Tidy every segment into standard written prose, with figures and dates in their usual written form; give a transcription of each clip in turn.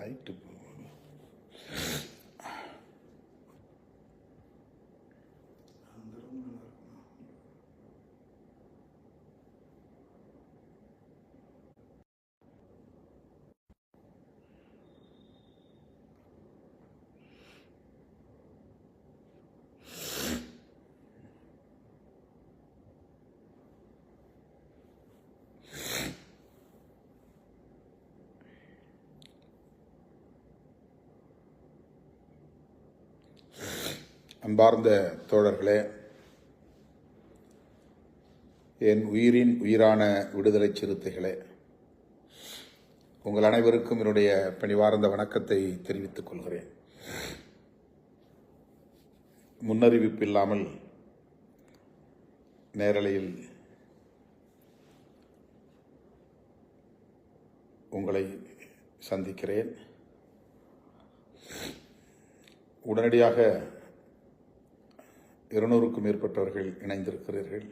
Light அன்பார்ந்த தோழர்களே, என் உயிரின் உயிரான விடுதலை சிறுத்தைகளே, உங்கள் அனைவருக்கும் என்னுடைய பணிவார்ந்த வணக்கத்தை தெரிவித்துக் கொள்கிறேன். முன்னறிவிப்பு இல்லாமல் நேரலையில் உங்களை சந்திக்கிறேன். உடனடியாக 200க்கும் மேற்பட்டவர்கள் இணைந்திருக்கிறீர்கள்.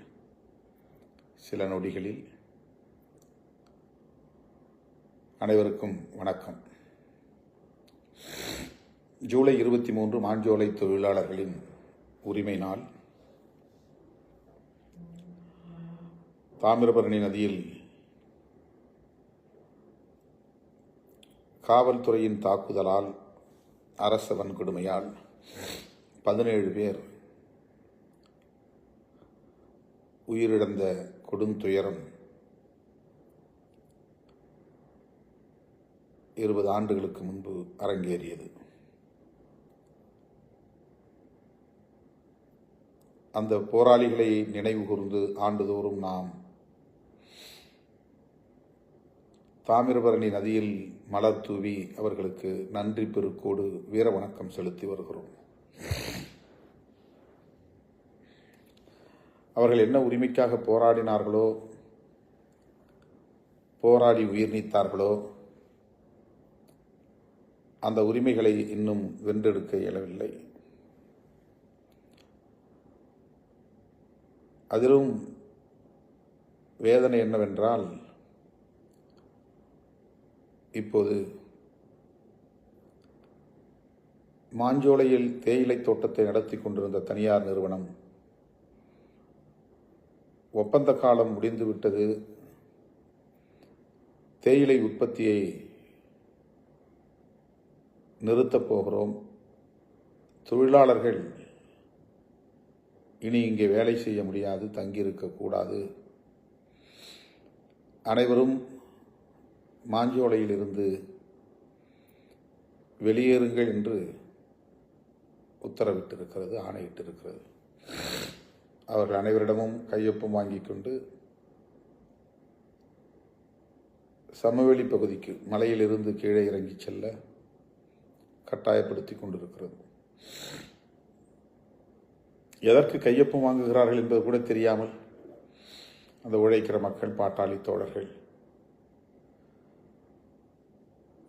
சில நொடிகளில் அனைவருக்கும் வணக்கம். ஜூலை 23 மாஞ்சோலை தொழிலாளர்களின் உரிமை நாள். தாமிரபரணி நதியில் காவல்துறையின் தாக்குதலால், அரச வன்கொடுமையால் 17 பேர் உயிரிழந்த கொடுந்துயரம் 20 ஆண்டுகளுக்கு முன்பு அரங்கேறியது. அந்த போராளிகளை நினைவு கூர்ந்து ஆண்டுதோறும் நாம் தாமிரபரணி நதியில் மலர் தூவி அவர்களுக்கு நன்றி பெருக்கோடு வீர வணக்கம் செலுத்தி வருகிறோம். அவர்கள் என்ன உரிமைக்காக போராடினார்களோ, போராடி உயிர் நீத்தார்களோ, அந்த உரிமைகளை இன்னும் வென்றெடுக்க இயலவில்லை. அதிலும் வேதனை என்னவென்றால், இப்போது மாஞ்சோலையில் தேயிலை தோட்டத்தை நடத்தி கொண்டிருந்த தனியார் நிறுவனம் ஒப்பந்த காலம் முடிந்துவிட்டது, தேயிலை உற்பத்தியை நிறுத்தப் போகிறோம், தொழிலாளர்கள் இனி இங்கே வேலை செய்ய முடியாது, தங்கியிருக்கக்கூடாது, அனைவரும் மாஞ்சோலையிலிருந்து வெளியேறுங்கள் என்று உத்தரவிட்டிருக்கிறது, ஆணையிட்டிருக்கிறது. அவர்கள் அனைவரிடமும் கையொப்பம் வாங்கிக் கொண்டு சமவெளி பகுதிக்கு மலையிலிருந்து கீழே இறங்கி செல்ல கட்டாயப்படுத்தி கொண்டிருக்கிறது. எதற்கு கையொப்பம் வாங்குகிறார்கள் என்பது கூட தெரியாமல் அந்த உழைக்கிற மக்கள், பாட்டாளி தோழர்கள்,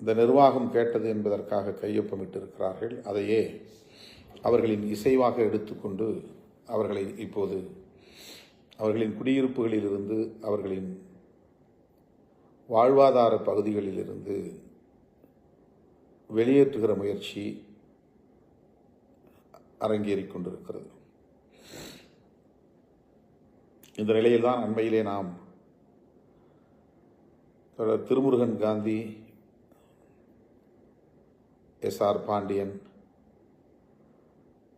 இந்த நிர்வாகம் கேட்டது என்பதற்காக கையொப்பமிட்டிருக்கிறார்கள். அதையே அவர்களின் இசைவாக எடுத்துக்கொண்டு அவர்களை இப்போது அவர்களின் குடியிருப்புகளிலிருந்து, அவர்களின் வாழ்வாதார பகுதிகளிலிருந்து வெளியேற்றுகிற முயற்சி அரங்கேறிக் கொண்டிருக்கிறது. இந்த நிலையில்தான் அண்மையிலே நாம் திருமுருகன் காந்தி, SR பாண்டியன்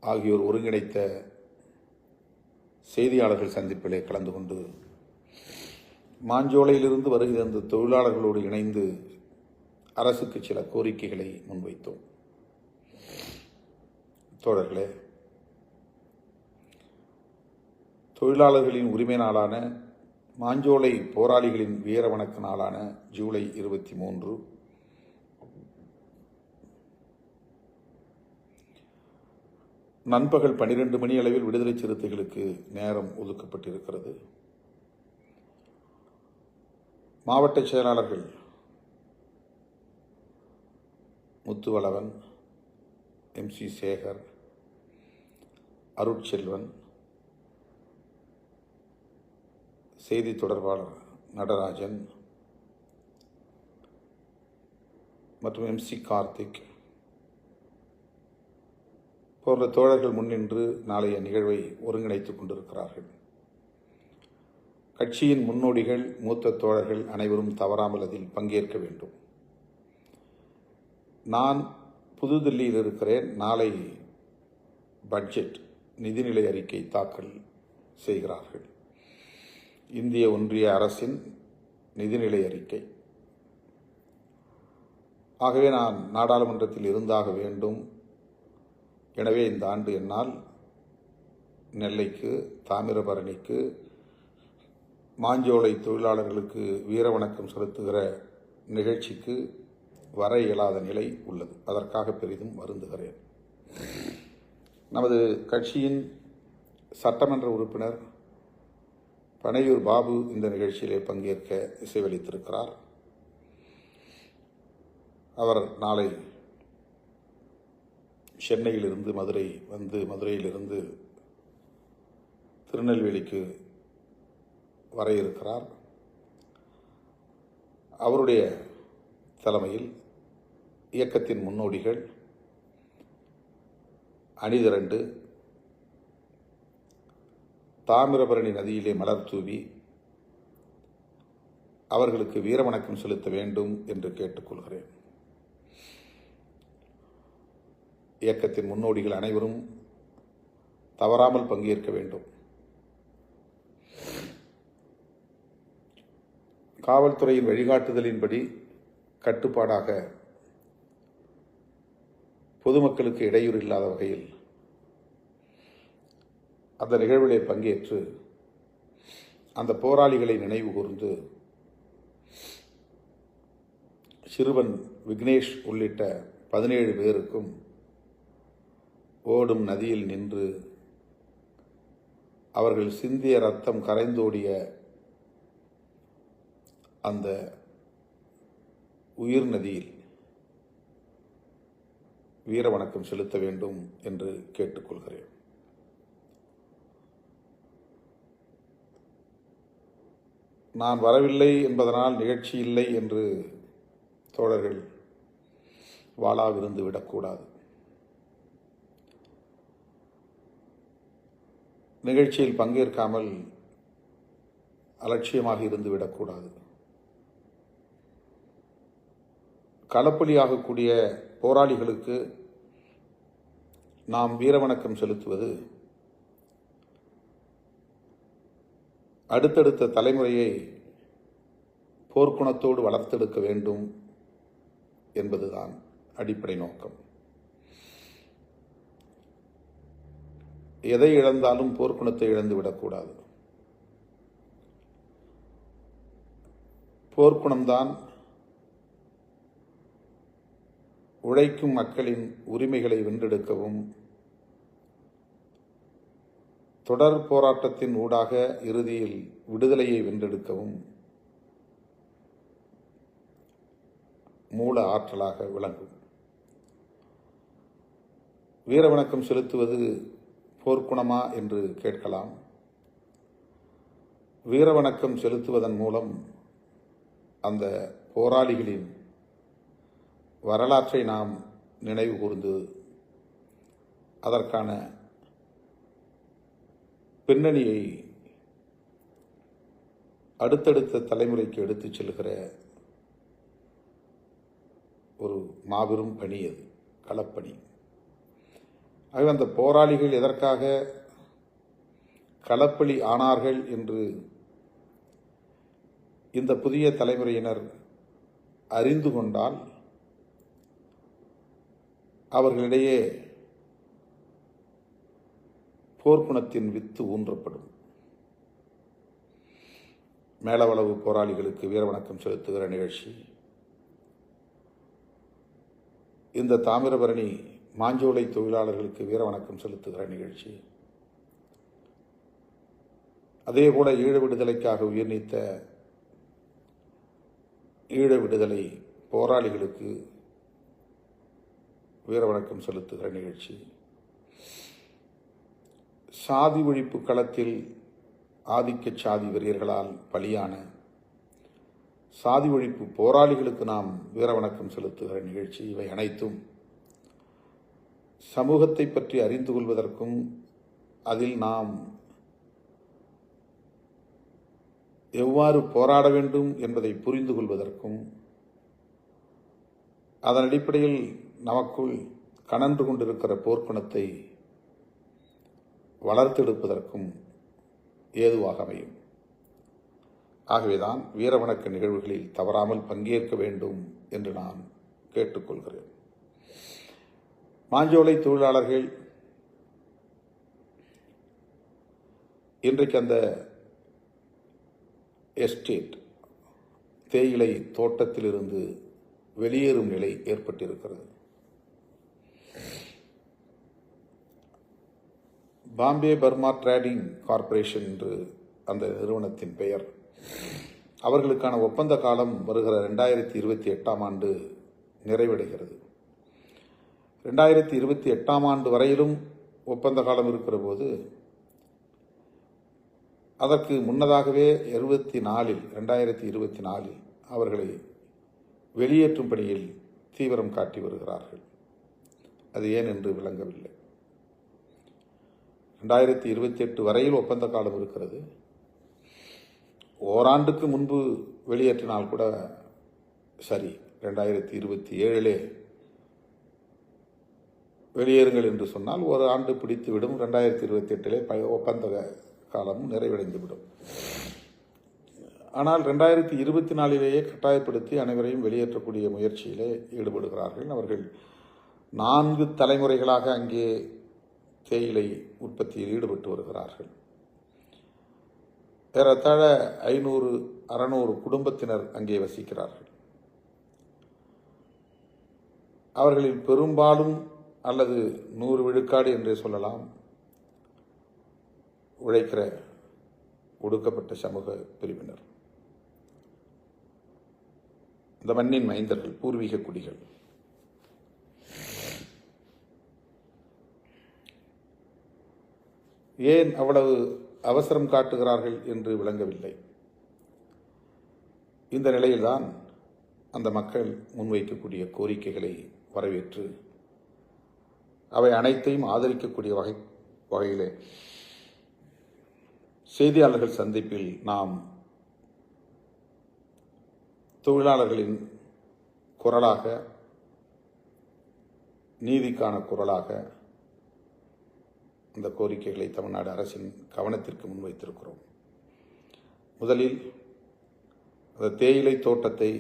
ஆகியோர் ஒருங்கிணைத்த செய்தியாளர்கள் சந்திப்பிலே கலந்து கொண்டு மாஞ்சோலையிலிருந்து வருகிற அந்த தொழிலாளர்களோடு இணைந்து அரசுக்கு சில கோரிக்கைகளை முன்வைத்தோம். தோழர்களே, தொழிலாளர்களின் உரிமை நாளான, மாஞ்சோலை போராளிகளின் வீர வணக்க நாளான ஜூலை 23 நண்பகல் 12 மணி அளவில் விடுதலை சிறுத்தைகளுக்கு நேரம் ஒதுக்கப்பட்டிருக்கிறது. மாவட்ட செயலாளர்கள் முத்துவளவன், MC சேகர், அருட்செல்வன், செய்தி தொடர்பாளர் நடராஜன் மற்றும் MC கார்த்திக் போன்ற தோழர்கள் முன்னின்று நாளைய நிகழ்வை ஒருங்கிணைத்துக் கொண்டிருக்கிறார்கள். கட்சியின் முன்னோடிகள், மூத்த தோழர்கள் அனைவரும் தவறாமல் அதில் பங்கேற்க வேண்டும். நான் புதுதில்லியில் இருக்கிறேன். நாளை பட்ஜெட் நிதிநிலை அறிக்கை தாக்கல் செய்கிறார்கள். இந்திய ஒன்றிய அரசின் நிதிநிலை அறிக்கை. ஆகவே நான் நாடாளுமன்றத்தில் இருந்தாக வேண்டும். எனவே இந்த ஆண்டு என்னால் நெல்லைக்கு, தாமிரபரணிக்கு, மாஞ்சோலை தொழிலாளர்களுக்கு வீரவணக்கம் செலுத்துகிற நிகழ்ச்சிக்கு வர இயலாத நிலை உள்ளது. அதற்காக பெரிதும் வருந்துகிறேன். நமது கட்சியின் சட்டமன்ற உறுப்பினர் பனையூர் பாபு இந்த நிகழ்ச்சியிலே பங்கேற்க இசைவளித்திருக்கிறார். அவர் நாளை சென்னையிலிருந்து மதுரை வந்து மதுரையிலிருந்து திருநெல்வேலிக்கு வர இருக்கிறார். அவருடைய தலைமையில் இயக்கத்தின் முன்னோடிகள் அணிதிரண்டு தாமிரபரணி நதியிலே மலர் தூவி அவர்களுக்கு வீரவணக்கம் செலுத்த வேண்டும் என்று கேட்டுக்கொள்கிறேன். இயக்கத்தின் முன்னோடிகள் அனைவரும் தவறாமல் பங்கேற்க வேண்டும். காவல்துறையின் வழிகாட்டுதலின்படி கட்டுப்பாடாக பொதுமக்களுக்கு இடையூறு இல்லாத வகையில் அந்த நிகழ்விலே பங்கேற்று அந்த போராளிகளை நினைவு கூர்ந்து சிறுவன் விக்னேஷ் உள்ளிட்ட 17 பேருக்கும் ஓடும் நதியில் நின்று அவர்கள் சிந்திய ரத்தம் கரைந்தோடிய அந்த உயிர் நதியில் வீரவணக்கம் செலுத்த வேண்டும் என்று கேட்டுக்கொள்கிறேன். நான் வரவில்லை என்பதனால் நிகழ்ச்சி இல்லை என்று தோழர்கள் வாளாவிருந்து விடக்கூடாது. நிகழ்ச்சியில் பங்கேற்காமல் அலட்சியமாக இருந்து விடக்கூடாது. களப்பலியாகக்கூடிய போராளிகளுக்கு நாம் வீரவணக்கம் செலுத்துவது அடுத்தடுத்த தலைமுறையை போர்க்குணத்தோடு வளர்த்தெடுக்க வேண்டும் என்பதுதான் அடிப்படை நோக்கம். எதை இழந்தாலும் போர்க்குணத்தை இழந்துவிடக்கூடாது. போர்க்குணம்தான் உழைக்கும் மக்களின் உரிமைகளை வென்றெடுக்கவும் தொடர் போராட்டத்தின் ஊடாக இறுதியில் விடுதலையை வென்றெடுக்கவும் மூல ஆற்றலாக விளங்கும். வீரவணக்கம் செலுத்துவது போர்க்குணமா என்று கேட்கலாம். வீரவணக்கம் செலுத்துவதன் மூலம் அந்த போராளிகளின் வரலாற்றை நாம் நினைவு கூர்ந்து அதற்கான பின்னணியை அடுத்தடுத்த தலைமுறைக்கு எடுத்துச் செல்கிற ஒரு மாபெரும் பணி அது, களப்பணி. ஆகவே அந்த போராளிகள் எதற்காக களப்பலி ஆனார்கள் என்று இந்த புதிய தலைமுறையினர் அறிந்து கொண்டால் அவர்களிடையே போர்க்குணத்தின் வித்து ஊன்றப்படும். மேலவளவு போராளிகளுக்கு வீரவணக்கம் செலுத்துகிற நிகழ்ச்சி, இந்த தாமிரபரணி மாஞ்சோலை தொழிலாளர்களுக்கு வீரவணக்கம் செலுத்துகிற நிகழ்ச்சி, அதேபோல ஈழ விடுதலைக்காக உயிர் நீத்த ஈழ விடுதலை போராளிகளுக்கு வீரவணக்கம் செலுத்துகிற நிகழ்ச்சி, சாதி ஒழிப்பு களத்தில் ஆதிக்க சாதி வெறியர்களால் பலியான சாதி ஒழிப்பு போராளிகளுக்கு நாம் வீரவணக்கம் செலுத்துகிற நிகழ்ச்சி, இவை அனைத்தும் சமூகத்தை பற்றி அறிந்து கொள்வதற்கும் அதில் நாம் எவ்வாறு போராட வேண்டும் என்பதை புரிந்து கொள்வதற்கும் அதன் அடிப்படையில் நமக்குள் கனன்று கொண்டிருக்கிற போர்க்குணத்தை வளர்த்தெடுப்பதற்கும் ஏதுவாக அமையும். ஆகவேதான் வீரவணக்க நிகழ்வுகளில் தவறாமல் பங்கேற்க வேண்டும் என்று நான் கேட்டுக்கொள்கிறேன். மாஞ்சோலை தொழிலாளர்கள் இன்றைக்கு அந்த எஸ்டேட் தேயிலை தோட்டத்திலிருந்து வெளியேறும் நிலை ஏற்பட்டிருக்கிறது. பாம்பே பர்மா ட்ரேடிங் கார்ப்பரேஷன் என்று அந்த நிறுவனத்தின் பெயர். அவர்களுக்கான ஒப்பந்த காலம் வருகிற 2028 ஆண்டு நிறைவடைகிறது. 2028 ஆண்டு வரையிலும் ஒப்பந்த காலம் இருக்கிற போது அதற்கு முன்னதாகவே 2024 அவர்களை வெளியேற்றும் பணியில் தீவிரம் காட்டி வருகிறார்கள். அது ஏன் என்று விளங்கவில்லை. 2028 வரையில் ஒப்பந்த காலம் இருக்கிறது. ஓராண்டுக்கு முன்பு வெளியேற்றினால் கூட சரி, 2027 வெளியேறுங்கள் என்று சொன்னால் ஒரு ஆண்டு பிடித்துவிடும். 2028 ஒப்பந்த காலமும் நிறைவடைந்துவிடும். ஆனால் 2024 கட்டாயப்படுத்தி அனைவரையும் வெளியேற்றக்கூடிய முயற்சியிலே ஈடுபடுகிறார்கள். அவர்கள் 4 தலைமுறைகளாக அங்கே தேயிலை உற்பத்தியில் ஈடுபட்டு வருகிறார்கள். ஏறத்தாழ 500-600 குடும்பத்தினர் அங்கே வசிக்கிறார்கள். அவர்களில் பெரும்பாலும் அல்லது 100 விழுக்காடு என்றே சொல்லலாம் உழைக்கிற ஒடுக்கப்பட்ட சமூக பிரிவினர், இந்த மண்ணின் மைந்தர்கள், பூர்வீக குடிகள். ஏன் அவ்வளவு அவசரம் காட்டுகிறார்கள் என்று விளங்கவில்லை. இந்த நிலையில்தான் அந்த மக்கள் முன்வைக்கக்கூடிய கோரிக்கைகளை வரவேற்று அவை அனைத்தையும் ஆதரிக்கக்கூடிய வகையிலே செய்தியாளர்கள் சந்திப்பில் நாம் தொழிலாளர்களின் குரலாக, நீதிக்கான குரலாக அந்த கோரிக்கைகளை தமிழ்நாடு அரசின் கவனத்திற்கு முன்வைத்திருக்கிறோம். முதலில் அந்த தேயிலை தோட்டத்தை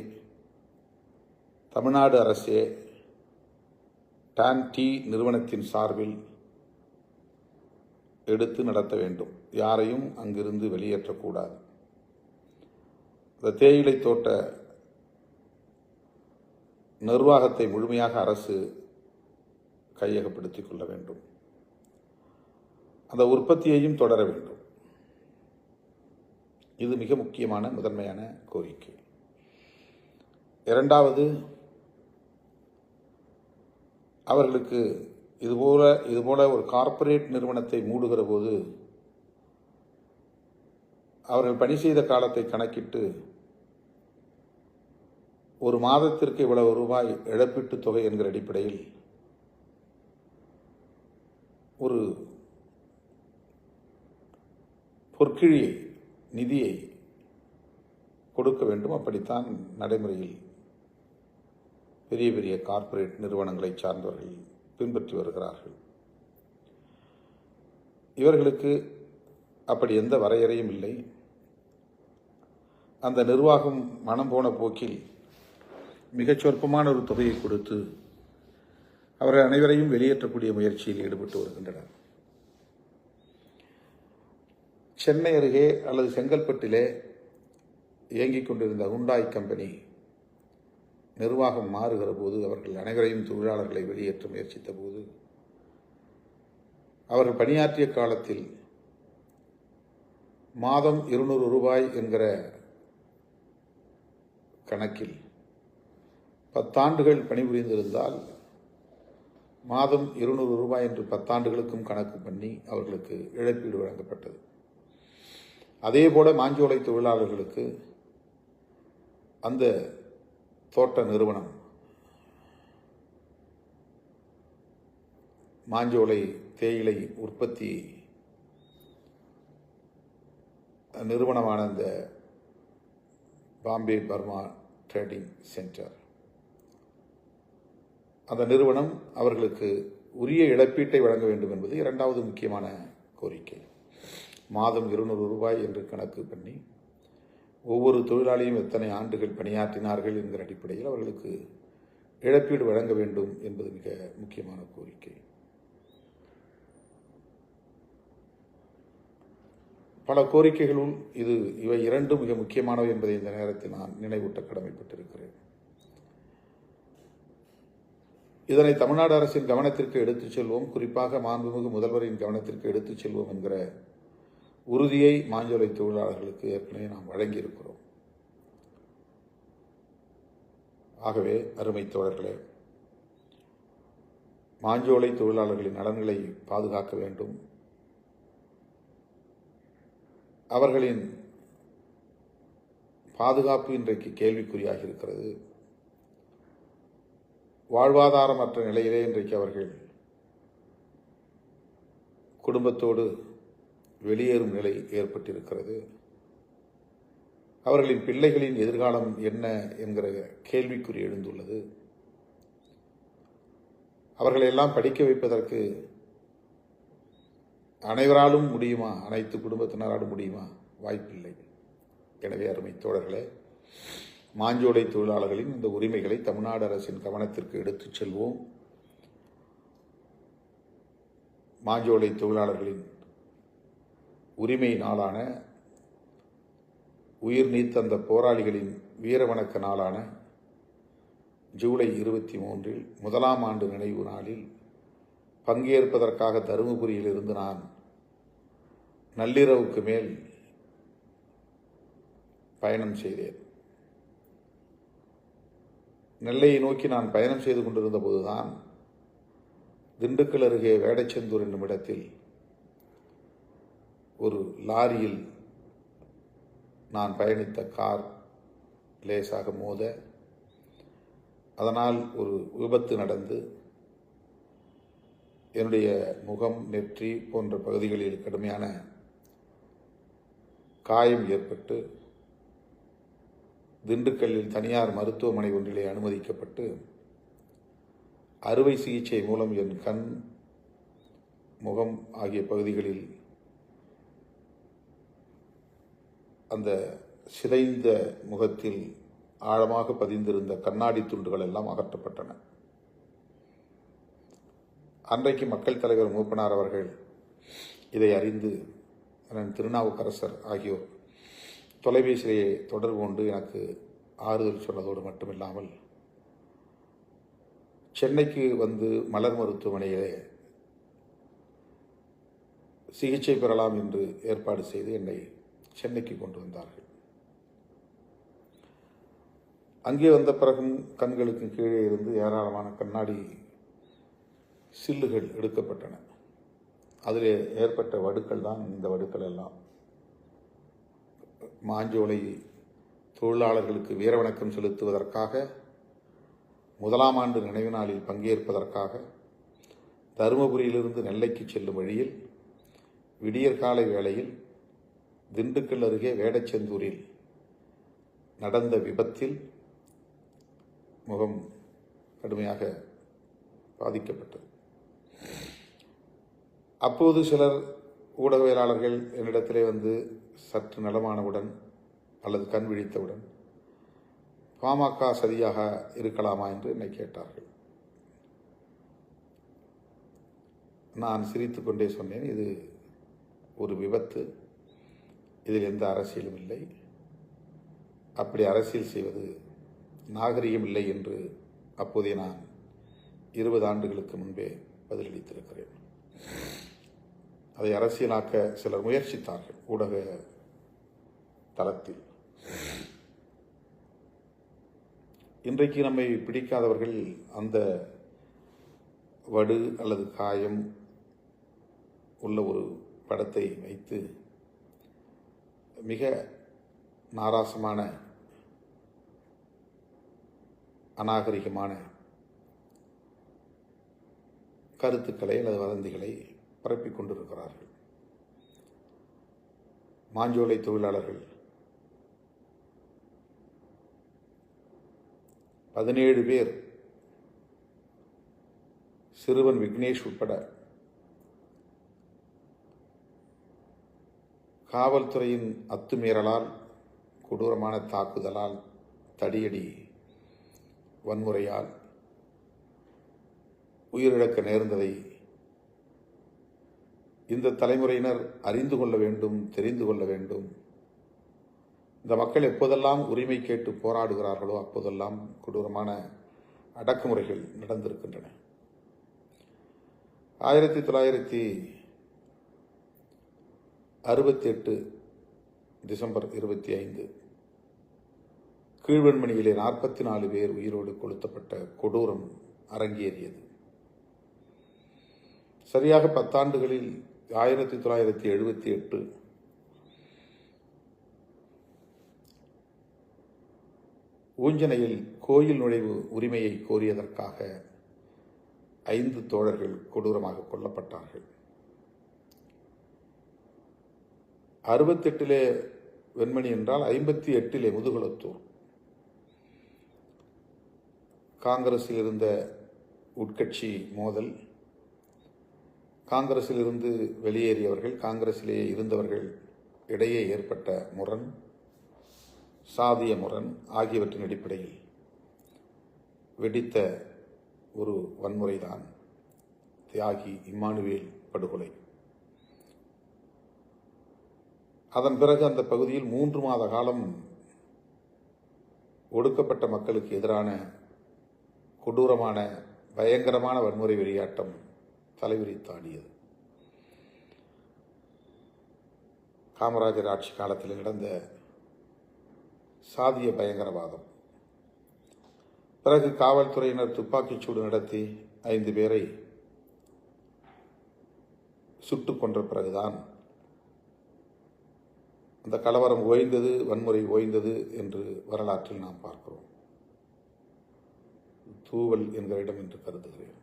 தமிழ்நாடு அரசே டான் டீ நிறுவனத்தின் சார்பில் எடுத்து நடத்த வேண்டும். யாரையும் அங்கிருந்து வெளியேற்றக்கூடாது. அந்த தேயிலை தோட்ட நிர்வாகத்தை முழுமையாக அரசு கையகப்படுத்திக் கொள்ள வேண்டும். அந்த உற்பத்தியையும் தொடர வேண்டும். இது மிக முக்கியமான முதன்மையான கோரிக்கை. இரண்டாவது, அவர்களுக்கு இதுபோல ஒரு கார்ப்பரேட் நிறுவனத்தை மூடுகிற போது அவர்கள் பணி செய்த காலத்தை கணக்கிட்டு ஒரு மாதத்திற்கு இவ்வளவு ரூபாய் இழப்பீட்டுத் தொகை என்கிற அடிப்படையில் ஒரு பொற்கிழியை, நிதியை கொடுக்க வேண்டும். அப்படித்தான் நடைமுறையில் பெரிய பெரிய கார்ப்பரேட் நிறுவனங்களை சார்ந்தவர்கள் பின்பற்றி வருகிறார்கள். இவர்களுக்கு அப்படி எந்த வரையறையும் இல்லை. அந்த நிர்வாகம் மனம் போன போக்கில் மிகச் சொற்பமான ஒரு தொகையை கொடுத்து அவர்கள் அனைவரையும் வெளியேற்றக்கூடிய முயற்சியில் ஈடுபட்டு வருகின்றனர். சென்னை அருகே அல்லது செங்கல்பட்டிலே இயங்கிக் கொண்டிருந்த ஹுண்டாய் கம்பெனி நிர்வாகம் மாறுகிற போது அவர்கள் அனைவரையும் தொழிலாளர்களை வெளியேற்ற முயற்சித்த போது அவர்கள் பணியாற்றிய காலத்தில் மாதம் 200 ரூபாய் என்கிற கணக்கில் 10 ஆண்டுகள் பணிபுரிந்திருந்தால் மாதம் 200 ரூபாய் என்று 10 ஆண்டுகளுக்கும் கணக்கு பண்ணி அவர்களுக்கு இழப்பீடு வழங்கப்பட்டது. அதேபோல மாஞ்சோலை தொழிலாளர்களுக்கு அந்த தோட்ட நிறுவனம் மாஞ்சோலை தேயிலை உற்பத்தி நிறுவனமான இந்த பாம்பே பர்மா ட்ரேடிங் சென்டர், அந்த நிறுவனம் அவர்களுக்கு உரிய இழப்பீட்டை வழங்க வேண்டும் என்பது இரண்டாவது முக்கியமான கோரிக்கை. மாதம் 200 ரூபாய் என்று கணக்கு பண்ணி ஒவ்வொரு தொழிலாளியும் எத்தனை ஆண்டுகள் பணியாற்றினார்கள் என்கிற அடிப்படையில் அவர்களுக்கு இழப்பீடு வழங்க வேண்டும் என்பது மிக முக்கியமான கோரிக்கை. பல கோரிக்கைகளும் இவை இரண்டும் மிக முக்கியமானவை என்பதை இந்த நேரத்தில் நான் நினைவூட்ட கடமைப்பட்டிருக்கிறேன். இதனை தமிழ்நாடு அரசின் கவனத்திற்கு எடுத்துச் செல்வோம், குறிப்பாக மாண்புமிகு முதல்வரின் கவனத்திற்கு எடுத்துச் செல்வோம் என்கிற உறுதியை மாஞ்சோலை தொழிலாளர்களுக்கு ஏற்கனவே நாம் வழங்கியிருக்கிறோம். ஆகவே அருமை தோழர்களே, மாஞ்சோலை தொழிலாளர்களின் நலன்களை பாதுகாக்க வேண்டும். அவர்களின் பாதுகாப்பு இன்றைக்கு கேள்விக்குறியாக இருக்கிறது. வாழ்வாதாரமற்ற நிலையிலே இன்றைக்கு அவர்கள் குடும்பத்தோடு வெளியேறும் நிலை ஏற்பட்டிருக்கிறது. அவர்களின் பிள்ளைகளின் எதிர்காலம் என்ன என்கிற கேள்விக்குறி எழுந்துள்ளது. அவர்களையெல்லாம் படிக்க வைப்பதற்கு அனைவராலும் முடியுமா? அனைத்து குடும்பத்தினராலும் முடியுமா? வாய்ப்பில்லை. எனவே அருமை தோழர்களே, மாஞ்சோலை தொழிலாளர்களின் இந்த உரிமைகளை தமிழ்நாடு அரசின் கவனத்திற்கு எடுத்துச் செல்வோம். மாஞ்சோலை தொழிலாளர்களின் உரிமை நாளான, உயிர் நீத்த அந்த போராளிகளின் வீரவணக்க நாளான ஜூலை 23 முதலாம் ஆண்டு நினைவு நாளில் பங்கேற்பதற்காக தருமபுரியில் இருந்து நான் நள்ளிரவுக்கு மேல் பயணம் செய்தேன். நெல்லையை நோக்கி நான் பயணம் செய்து கொண்டிருந்த போதுதான் திண்டுக்கல் அருகே வேடச்செந்தூர் என்னும் இடத்தில் ஒரு லாரியில் நான் பயணித்த கார் லேசாக மோத, அதனால் ஒரு விபத்து நடந்து என்னுடைய முகம், நெற்றி போன்ற பகுதிகளில் கடுமையான காயம் ஏற்பட்டு திண்டுக்கல்லில் தனியார் மருத்துவமனை ஒன்றிலே அனுமதிக்கப்பட்டு அறுவை சிகிச்சை மூலம் என் கண், முகம் ஆகிய பகுதிகளில் அந்த சிதைந்த முகத்தில் ஆழமாக பதிந்திருந்த கண்ணாடி துண்டுகள் எல்லாம் அகற்றப்பட்டன. அன்றைக்கு மக்கள் தலைவர் மூப்பனார் அவர்கள் இதை அறிந்து திருநாவுக்கரசர் ஆகியோர் தொலைபேசியிலே தொடர்பு கொண்டு எனக்கு ஆறுதல் சொன்னதோடு மட்டுமில்லாமல் சென்னைக்கு வந்து மலர் மருத்துவமனையிலே சிகிச்சை பெறலாம் என்று ஏற்பாடு செய்து என்னை சென்னைக்கு கொண்டு வந்தார்கள். அங்கே வந்த பிறகும் கண்களுக்கு கீழே இருந்து ஏராளமான கண்ணாடி சில்லுகள் எடுக்கப்பட்டன. அதில் ஏற்பட்ட வடுக்கள் தான் இந்த வடுக்கள் எல்லாம். மாஞ்சோலை தொழிலாளர்களுக்கு வீரவணக்கம் செலுத்துவதற்காக, முதலாம் ஆண்டு நினைவு நாளில் பங்கேற்பதற்காக தருமபுரியிலிருந்து நெல்லைக்கு செல்லும் வழியில் விடியற்காலை வேளையில் திண்டுக்கல் அருகே வேடச்செந்தூரில் நடந்த விபத்தில் முகம் கடுமையாக பாதிக்கப்பட்டது. அப்போது சிலர் ஊடகவியலாளர்கள் என்னிடத்திலே வந்து சற்று நலமானவுடன் அல்லது கண் விழித்தவுடன் பாமக சதியாக இருக்கலாமா என்று என்னை கேட்டார்கள். நான் சிரித்துக்கொண்டே சொன்னேன், இது ஒரு விபத்து, இதில் எந்த அரசியலும் இல்லை, அப்படி அரசியல் செய்வது நாகரிகம் இல்லை என்று அப்போதே நான் 20 ஆண்டுகளுக்கு முன்பே பதிலளித்திருக்கிறேன். அதை அரசியலாக்க சிலர் முயற்சித்தார்கள் ஊடக தளத்தில். இன்றைக்கு நம்மை பிடிக்காதவர்கள் அந்த வடு அல்லது காயம் உள்ள ஒரு படத்தை வைத்து மிக நாராசமான அநாகரிகமான கருத்துக்களை அல்லது வதந்திகளை பரப்பிக் கொண்டிருக்கிறார்கள். மாஞ்சோலை தொழிலாளர்கள் 17 பேர், சிறுவன் விக்னேஷ் உட்பட காவல்துறையின் அத்துமீறலால், கொடூரமான தாக்குதலால், தடியடி வன்முறையால் உயிரிழக்க நேர்ந்ததை இந்த தலைமுறையினர் அறிந்து கொள்ள வேண்டும், தெரிந்து கொள்ள வேண்டும். இந்த மக்கள் எப்போதெல்லாம் உரிமை கேட்டு போராடுகிறார்களோ அப்போதெல்லாம் கொடூரமான அடக்குமுறைகள் நடந்திருக்கின்றன. 1968 டிசம்பர் 25 கீழ்வெண்மணியிலே 44 பேர் உயிரோடு கொளுத்தப்பட்ட கொடூரம் அரங்கேறியது. சரியாக 10 ஆண்டுகளில் 1978 ஊஞ்சனையில் கோயில் நுழைவு உரிமையை கோரியதற்காக 5 தோழர்கள் கொடூரமாக கொல்லப்பட்டார்கள். 68 வெண்மணி என்றால் 58 முதுகுளத்தூர். காங்கிரஸில் இருந்த உட்கட்சி மோதல், காங்கிரஸில் இருந்து வெளியேறியவர்கள், காங்கிரஸிலேயே இருந்தவர்கள் இடையே ஏற்பட்ட முரண், சாதிய முரண் ஆகியவற்றின் அடிப்படையில் வெடித்த ஒரு வன்முறைதான் தியாகி இம்மானுவேல் படுகொலை. அதன் பிறகு அந்த பகுதியில் 3 மாத காலம் ஒடுக்கப்பட்ட மக்களுக்கு எதிரான கொடூரமான பயங்கரமான வன்முறை வெளியாட்டம் தலைவிரித்தாடியது. காமராஜர் ஆட்சி காலத்தில் நடந்த சாதிய பயங்கரவாதம், பிறகு காவல்துறையினர் துப்பாக்கிச்சூடு நடத்தி 5 பேரை சுட்டுக் கொன்ற பிறகுதான் அந்த கலவரம் ஓய்ந்தது, வன்முறை ஓய்ந்தது என்று வரலாற்றில் நாம் பார்க்கிறோம். தூவல் என்கிற இடம் என்று கருதுகிறேன்,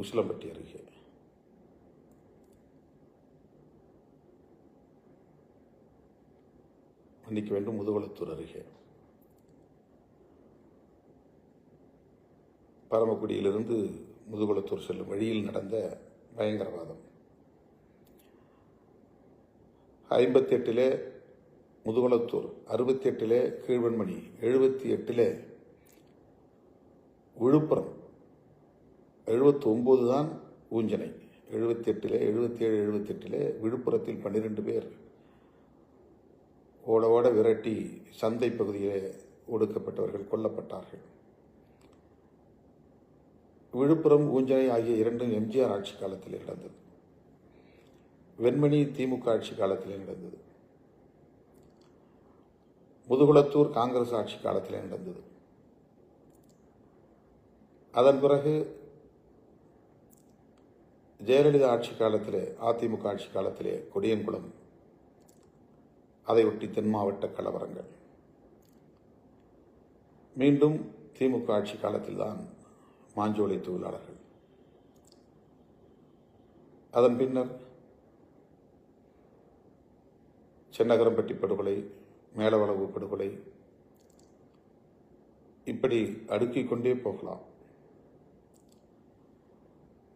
உசிலம்பட்டி அருகே. மன்னிக்க வேண்டும், முதுகுளத்தூர் அருகே. பரமக்குடியிலிருந்து முதுகுளத்தூர் செல்லும் வழியில் நடந்த பயங்கரவாதம். 58 முதுகுளத்தூர், 68 கீழ்வெண்மணி, 78 விழுப்புரம், 79 தான் ஊஞ்சனை. 78 77 78 விழுப்புரத்தில் 12 பேர் ஓட ஓட விரட்டி சந்தை பகுதியிலே ஒடுக்கப்பட்டவர்கள் கொல்லப்பட்டார்கள். விழுப்புரம், ஊஞ்சனை ஆகிய 2 எம்ஜிஆர் ஆட்சி காலத்தில் நடந்தது. வெண்மணி திமுக ஆட்சி காலத்தில் நடந்தது. முதுகுளத்தூர் காங்கிரஸ் ஆட்சி காலத்தில் நடந்தது. அதன் பிறகு ஜெயலலிதா ஆட்சி காலத்திலே, அதிமுக ஆட்சி காலத்திலே கொடியன்குளம், அதையொட்டி தென் மாவட்ட கலவரங்கள். மீண்டும் திமுக ஆட்சி காலத்தில்தான் மாஞ்சோலை தொழிலாளர்கள். அதன் பின்னர் சென்னகரம்பட்டி படுகொலை, மேலவளவு படுகொலை, இப்படி அடுக்கிக் கொண்டே போகலாம்.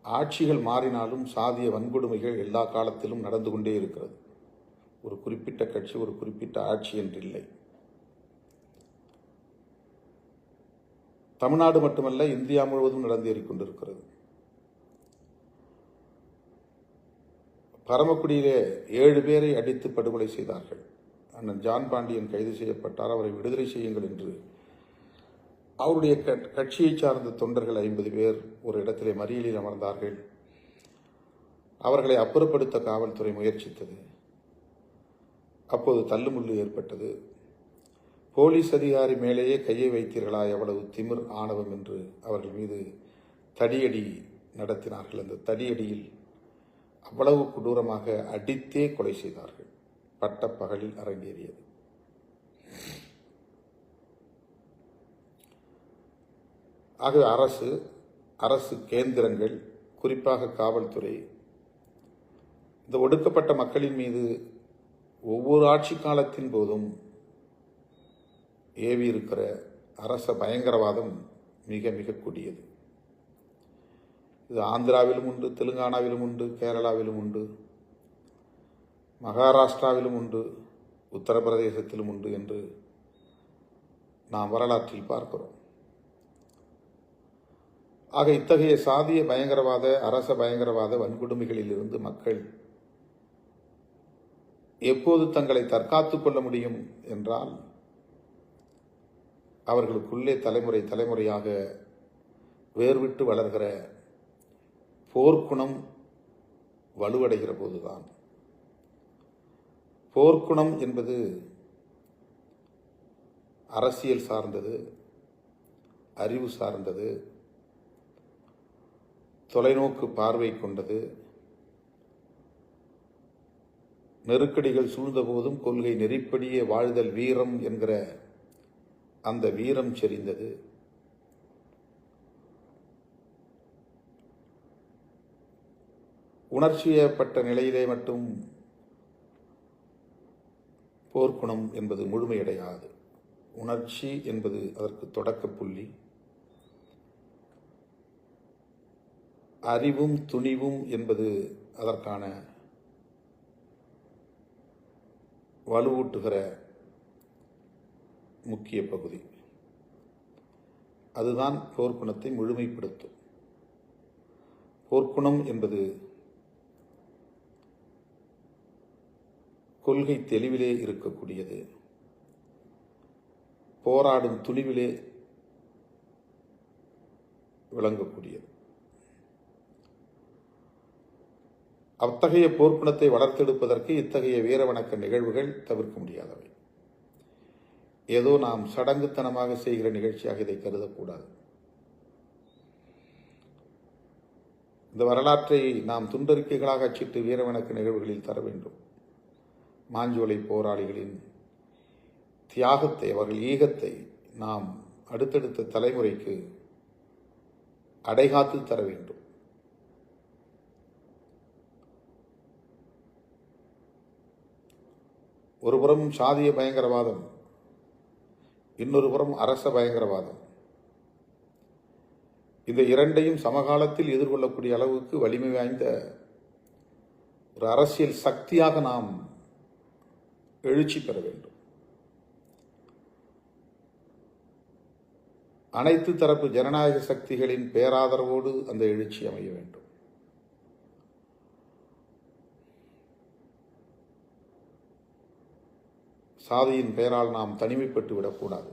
ஆட்சிகள் மாறினாலும் சாதிய வன்கொடுமைகள் எல்லா காலத்திலும் நடந்து கொண்டே இருக்கிறது. ஒரு குறிப்பிட்ட கட்சி, ஒரு குறிப்பிட்ட ஆட்சி என்றில்லை. தமிழ்நாடு மட்டுமல்ல, இந்தியா முழுவதும் நடந்தேறிக் கொண்டிருக்கிறது. பரமக்குடியிலே 7 பேரை அடித்து படுகொலை செய்தார்கள். அண்ணன் ஜான் பாண்டியன் கைது செய்யப்பட்டார். அவரை விடுதலை செய்யுங்கள் என்று அவருடைய கட்சியை சார்ந்த தொண்டர்கள் 50 பேர் ஒரு இடத்திலே மறியலில் அமர்ந்தார்கள். அவர்களை அப்புறப்படுத்த காவல்துறை முயற்சித்தது. அப்போது தள்ளுமுள்ளு ஏற்பட்டது. போலீஸ் அதிகாரி மேலேயே கையை வைத்தீர்களா, எவ்வளவு திமிர் ஆணவம் என்று அவர்கள் மீது தடியடி நடத்தினார்கள். அந்த தடியடியில் அவ்வளவு கொடூரமாக அடித்தே கொலை செய்தார்கள். பட்ட பகலில் அரங்கேறியது. ஆகவே அரசு கேந்திரங்கள், குறிப்பாக காவல்துறை, இந்த ஒடுக்கப்பட்ட மக்களின் மீது ஒவ்வொரு ஆட்சி காலத்தின் போதும் ஏவி இருக்கிற அரச பயங்கரவாதம் மிக மிக கொடியது. இது ஆந்திராவிலும் உண்டு, தெலுங்கானாவிலும் உண்டு, கேரளாவிலும் உண்டு, மகாராஷ்டிராவிலும் உண்டு, உத்தரப்பிரதேசத்திலும் உண்டு என்று நாம் வரலாற்றில் பார்க்கிறோம். ஆக இத்தகைய சாதிய பயங்கரவாத, அரச பயங்கரவாத வன்கொடுமைகளில் இருந்து மக்கள் எப்போது தங்களை தற்காத்துக் கொள்ள முடியும் என்றால், அவர்களுக்குள்ளே தலைமுறை தலைமுறையாக வேர்விட்டு வளர்கிற போர்க்குணம் வலுவடைகிற போதுதான். போர்க்குணம் என்பது அரசியல் சார்ந்தது, அறிவு சார்ந்தது, தொலைநோக்கு பார்வை கொண்டது. நெருக்கடிகள் சூழ்ந்த போதும் கொள்கை நெறிப்படியே வாழ்தல் வீரம் என்கிற அந்த வீரம் செறிந்தது. உணர்ச்சியப்பட்ட நிலையிலே மட்டும் போர்க்குணம் என்பது முழுமையடையாது. உணர்ச்சி என்பது அதற்கு தொடக்க புள்ளி. அறிவும் துணிவும் என்பது அதற்கான வலுவூட்டுகிற முக்கிய பகுதி. அதுதான் போர்க்குணத்தை முழுமைப்படுத்தும். போர்க்குணம் என்பது கொள்கை தெளிவிலே இருக்கக்கூடியது, போராடும் துணிவிலே விளங்கக்கூடியது. அத்தகைய போர்க்குணத்தை வளர்த்தெடுப்பதற்கு இத்தகைய வீரவணக்க நிகழ்வுகள் தவிர்க்க முடியாதவை. ஏதோ நாம் சடங்குத்தனமாக செய்கிற நிகழ்ச்சியாக இதை கருதக்கூடாது. இந்த வரலாற்றை நாம் துண்டறிக்கைகளாக அச்சிட்டு வீரவணக்க நிகழ்வுகளில் தர வேண்டும். மாஞ்சோலை போராளிகளின் தியாகத்தை, அவர்கள் ஈகத்தை நாம் அடுத்தடுத்த தலைமுறைக்கு அடைகாத்து தர வேண்டும். ஒருபுறம் சாதிய பயங்கரவாதம், இன்னொரு புறம் அரச பயங்கரவாதம். இந்த இரண்டையும் சமகாலத்தில் எதிர்கொள்ளக்கூடிய அளவுக்கு வலிமை வாய்ந்த ஒரு அரசியல் சக்தியாக நாம் எழுச்சி பெற வேண்டும். அனைத்து தரப்பு ஜனநாயக சக்திகளின் பேராதரவோடு அந்த எழுச்சி அமைய வேண்டும். சாதியின் பெயரால் நாம் தனிமைப்பட்டு விடக்கூடாது.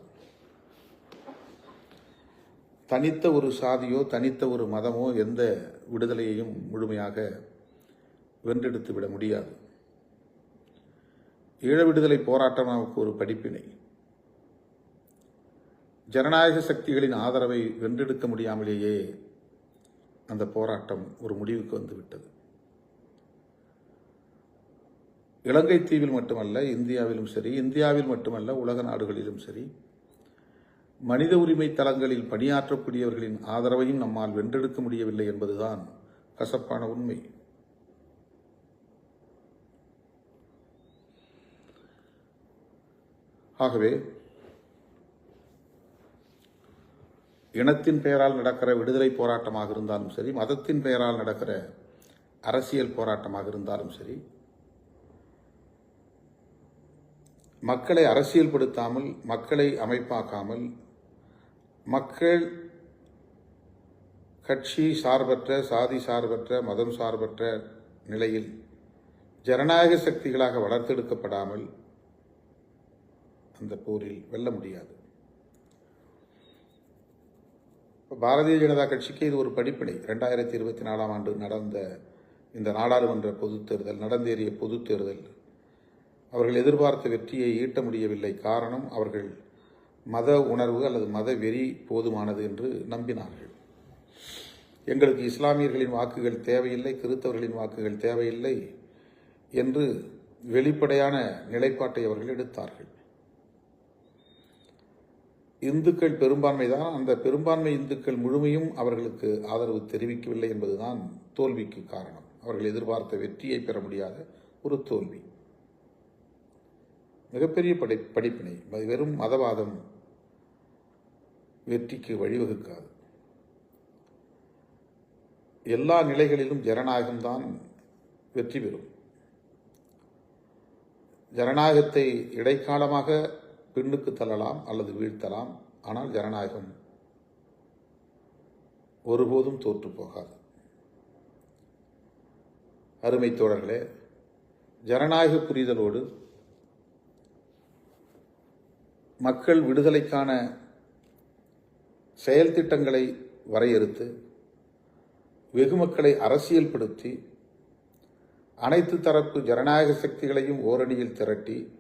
தனித்த ஒரு சாதியோ தனித்த ஒரு மதமோ எந்த விடுதலையையும் முழுமையாக வென்றெடுத்து விட முடியாது. ஈழ விடுதலை போராட்டம் நமக்கு ஒரு படிப்பினை. ஜனநாயக சக்திகளின் ஆதரவை வென்றெடுக்க முடியாமலேயே அந்த போராட்டம் ஒரு முடிவுக்கு வந்துவிட்டது. இலங்கை தீவில் மட்டுமல்ல, இந்தியாவிலும் சரி, இந்தியாவில் மட்டுமல்ல உலக நாடுகளிலும் சரி, மனித உரிமை தளங்களில் பணியாற்றக்கூடியவர்களின் ஆதரவையும் நம்மால் வென்றெடுக்க முடியவில்லை என்பதுதான் கசப்பான உண்மை. ஆகவே இனத்தின் பெயரால் நடக்கிற விடுதலை போராட்டமாக இருந்தாலும் சரி, மதத்தின் பெயரால் நடக்கிற அரசியல் போராட்டமாக இருந்தாலும் சரி, மக்களை அரசியல்படுத்தாமல், மக்களை அமைப்பாக்காமல், மக்கள் கட்சி சார்பற்ற, சாதி சார்பற்ற, மதம் சார்பற்ற நிலையில் ஜனநாயக சக்திகளாக வளர்த்தெடுக்கப்படாமல் அந்த போரில் வெல்ல முடியாது. பாரதிய ஜனதா கட்சிக்கு இது ஒரு படிப்பினை. 2024ஆம் ஆண்டு நடந்த இந்த நாடாளுமன்ற பொதுத் தேர்தல், நடந்தேறிய பொதுத் தேர்தல், அவர்கள் எதிர்பார்த்த வெற்றியை ஈட்ட முடியவில்லை. காரணம், அவர்கள் மத உணர்வு அல்லது மத வெறி போதுமானது என்று நம்பினார்கள். எங்களுக்கு இஸ்லாமியர்களின் வாக்குகள் தேவையில்லை, கிறிஸ்தவர்களின் வாக்குகள் தேவையில்லை என்று வெளிப்படையான நிலைப்பாட்டை அவர்கள் எடுத்தார்கள். இந்துக்கள் பெரும்பான்மை தான். அந்த பெரும்பான்மை இந்துக்கள் முழுமையும் அவர்களுக்கு ஆதரவு தெரிவிக்கவில்லை என்பதுதான் தோல்விக்கு காரணம். அவர்கள் எதிர்பார்த்த வெற்றியை பெற முடியாத ஒரு தோல்வி. மிகப்பெரிய படிப்பினை. வெறும் மதவாதம் வெற்றிக்கு வழிவகுக்காது. எல்லா நிலைகளிலும் ஜனநாயகம்தான் வெற்றி பெறும். ஜனநாயகத்தை இடைக்காலமாக பின்னுக்கு தள்ளலாம் அல்லது வீழ்த்தலாம். ஆனால் ஜனநாயகம் ஒருபோதும் தோற்று போகாது. அருமை தோழர்களே, ஜனநாயக புரிதலோடு மக்கள் விடுதலைக்கான செயல் திட்டங்களை வரையறுத்து வெகுமக்களை அரசியல்படுத்தி அனைத்து தரப்பு ஜனநாயக சக்திகளையும் ஓரணியில் திரட்டி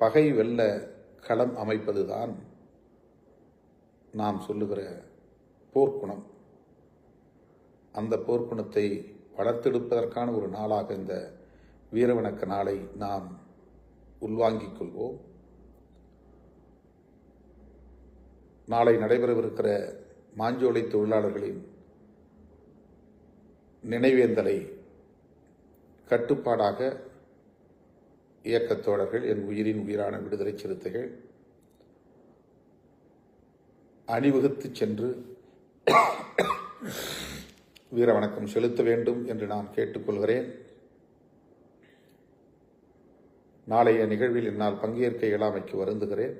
பகை வெல்ல களம் அமைப்பதுதான் நாம் சொல்லுகிற போர்க்குணம். அந்த போர்க்குணத்தை வளர்த்தெடுப்பதற்கான ஒரு நாளாக இந்த வீரவணக்க நாளை நாம் உள்வாங்கிக் கொள்வோம். நாளை நடைபெறவிருக்கிற மாஞ்சோலை தொழிலாளர்களின் நினைவேந்தலை கட்டுப்பாடாக இயக்கத் தோழர்கள், என் உயிரின் உயிரான விடுதலை சிறுத்தைகள் அணிவகுத்து சென்று வீர வணக்கம் செலுத்த வேண்டும் என்று நான் கேட்டுக்கொள்கிறேன். நாளைய நிகழ்வில் என்னால் பங்கேற்க இயலாமைக்கு வருந்துகிறேன்.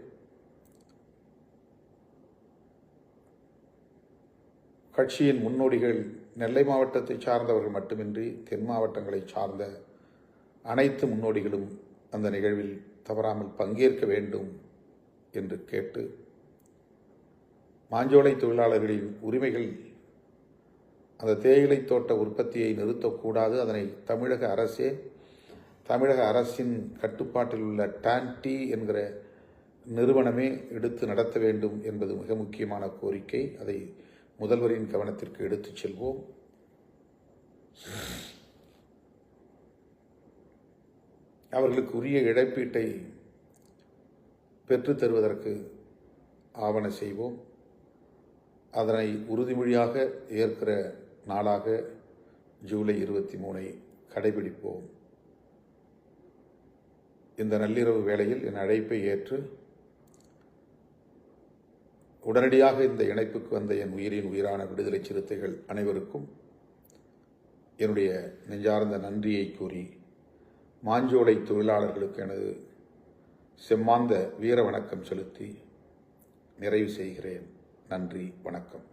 கட்சியின் முன்னோடிகள் நெல்லை மாவட்டத்தை சார்ந்தவர்கள் மட்டுமின்றி தென் மாவட்டங்களை சார்ந்த அனைத்து முன்னோடிகளும் அந்த நிகழ்வில் தவறாமல் பங்கேற்க வேண்டும் என்று கேட்டு, மாஞ்சோலை தொழிலாளர்களின் உரிமைகள், அந்த தேயிலை தோட்ட உற்பத்தியை நிறுத்தக்கூடாது, அதனை தமிழக அரசின் கட்டுப்பாட்டில் உள்ள டான்டி என்கிற நிறுவனமே எடுத்து நடத்த வேண்டும் என்பது மிக முக்கியமான கோரிக்கை. அதை முதல்வரின் கவனத்திற்கு எடுத்துச் செல்வோம். அவர்களுக்கு உரிய இழப்பீட்டை பெற்றுத் தருவதற்கு ஆவண செய்வோம். அதனை உறுதிமொழியாக ஏற்கிற நாளாக ஜூலை 23 கடைபிடிப்போம். இந்த நள்ளிரவு வேளையில் என் அழைப்பை ஏற்று உடனடியாக இந்த இணைப்புக்கு வந்த என் உயிரின் உயிரான விடுதலை சிறுத்தைகள் அனைவருக்கும் என்னுடைய நெஞ்சார்ந்த நன்றியை கூறி, மாஞ்சோலை தொழிலாளர்களுக்கு எனது செம்மாந்த வீர வணக்கம் செலுத்தி நிறைவு செய்கிறேன். நன்றி, வணக்கம்.